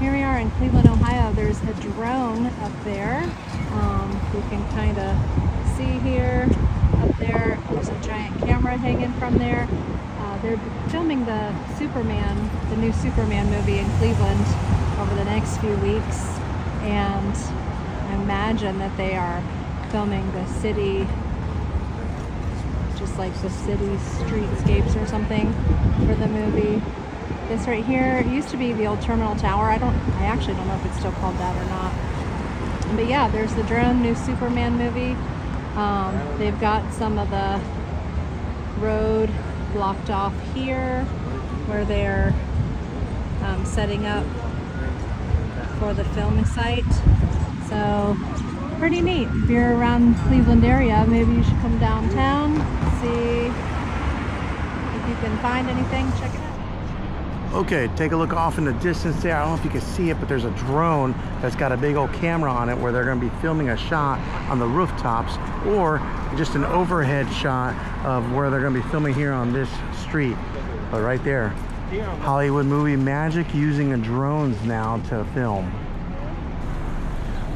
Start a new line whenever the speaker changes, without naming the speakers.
Here we are in Cleveland, Ohio. There's a drone up there. You can kind of see here. Up there, there's a giant camera hanging from there. They're filming the new Superman movie in Cleveland over the next few weeks. And I imagine that they are filming the city, just like the city streetscapes or something for the movie. This right here, it used to be the old Terminal Tower. I actually don't know if it's still called that or not. But yeah, there's the drone, new Superman movie. They've got some of the road blocked off here where they're setting up for the filming site. So pretty neat. If you're around Cleveland area, maybe you should come downtown, see if you can find anything, check it out.
Okay, take a look off in the distance there. I don't know if you can see it, but there's a drone that's got a big old camera on it where they're going to be filming a shot on the rooftops, or just an overhead shot of where they're going to be filming here on this street. But right there, Hollywood movie magic, using drones now to film.